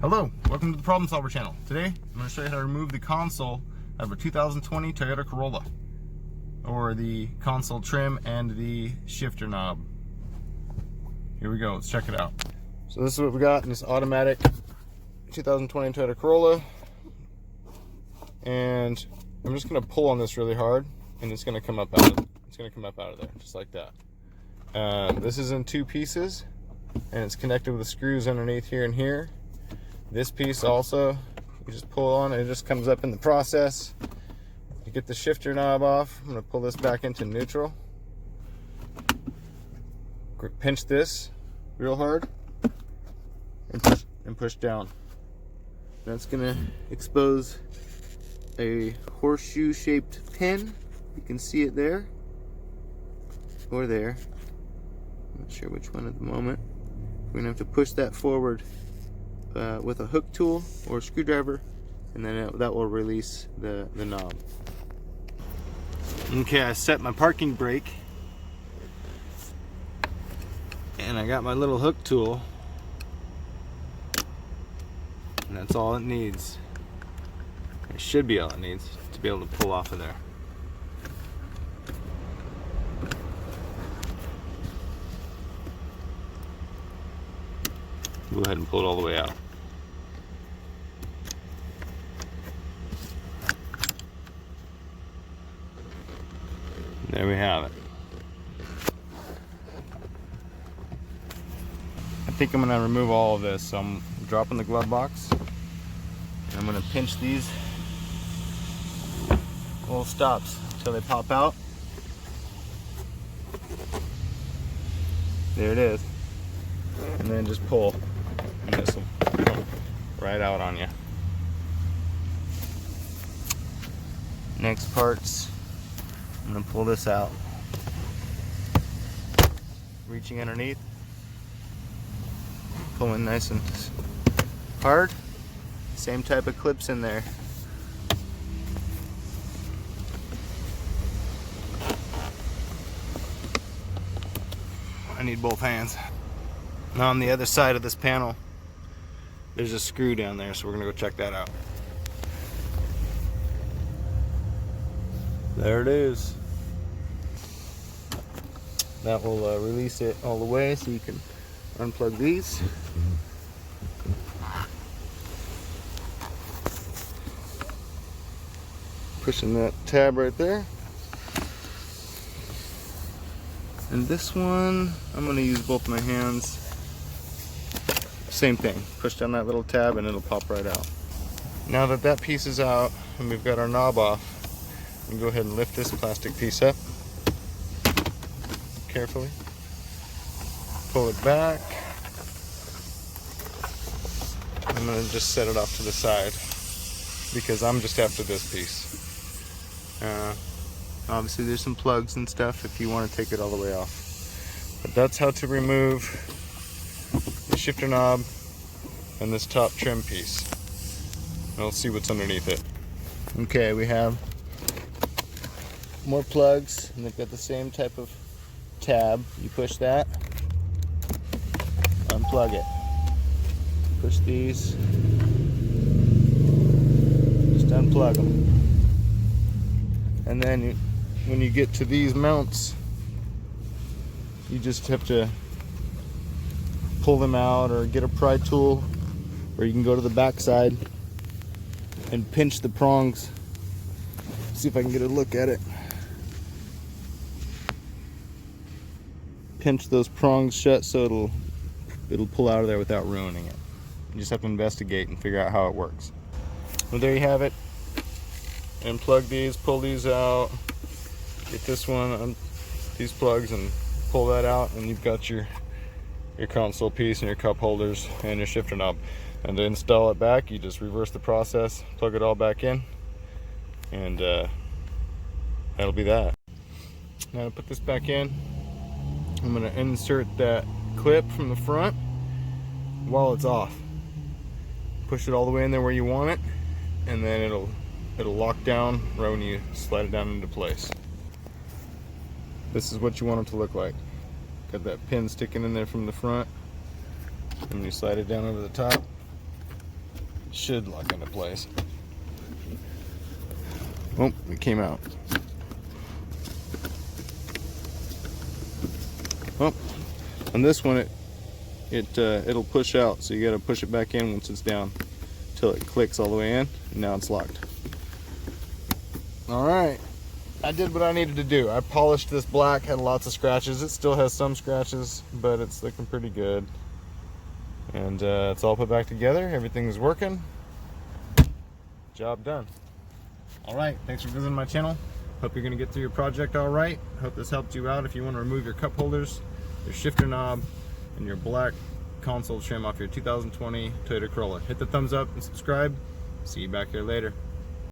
Hello, welcome to the Problem Solver channel. Today, I'm going to show you how to remove the console of a 2020 Toyota Corolla, or the console trim and the shifter knob. Here we go, let's check it out. So this is what we got in this automatic 2020 Toyota Corolla, and I'm just going to pull on this really hard, and it's going to come up out of there, just like that. This is in two pieces, and it's connected with the screws underneath here and here. This piece also, you just pull on and it just comes up in the process. You get the shifter knob off. I'm going to pull this back into neutral. Pinch this real hard and push down. That's going to expose a horseshoe shaped pin. You can see it there or there. I'm not sure which one at the moment. We're going to have to push that forward with a hook tool or a screwdriver, and then that will release the knob. Okay, I set my parking brake, and I got my little hook tool, and that's all it needs. It should be all it needs to be able to pull off of there. Go ahead and pull it all the way out. There we have it. I think I'm going to remove all of this, so I'm dropping the glove box. And I'm going to pinch these little stops until they pop out. There it is. And then just pull, and this will come right out on you. Next part's, I'm going to pull this out. Reaching underneath, pulling nice and hard. Same type of clips in there. I need both hands. Now on the other side of this panel, there's a screw down there, so we're gonna go check that out. There it is. That will release it all the way, so you can unplug these. Pushing that tab right there. And this one, I'm gonna use both my hands. Same thing, push down that little tab and it'll pop right out. Now that that piece is out and we've got our knob off, we can go ahead and lift this plastic piece up carefully. Pull it back. I'm going to just set it off to the side because I'm just after this piece. Obviously there's some plugs and stuff if you want to take it all the way off. But that's how to remove the shifter knob and this top trim piece. And we'll see what's underneath it. Okay, we have more plugs, and they've got the same type of tab. You push that, unplug it. Push these, just unplug them. And then when you get to these mounts, you just have to pull them out or get a pry tool, or you can go to the back side and pinch the prongs. See if I can get a look at it. Pinch those prongs shut so it'll pull out of there without ruining it. You just have to investigate and figure out how it works. Well, there you have it. Unplug these, pull these out, get this one on these plugs and pull that out, and you've got your console piece and your cup holders and your shifter knob. And to install it back, you just reverse the process, plug it all back in, and that'll be that. Now to put this back in, I'm going to insert that clip from the front while it's off. Push it all the way in there where you want it, and then it'll lock down right when you slide it down into place. This is what you want it to look like. Got that pin sticking in there from the front, and you slide it down over the top. Should lock into place. Oh, it came out. Oh, on this one it'll push out, so you got to push it back in once it's down until it clicks all the way in, and now it's locked. All right, I did what I needed to do. I polished this black, had lots of scratches. It still has some scratches, but it's looking pretty good. And it's all put back together. Everything's working. Job done. All right, thanks for visiting my channel. Hope you're gonna get through your project all right. Hope this helped you out. If you want to remove your cup holders, your shifter knob, and your black console trim off your 2020 Toyota Corolla, hit the thumbs up and subscribe. See you back here later.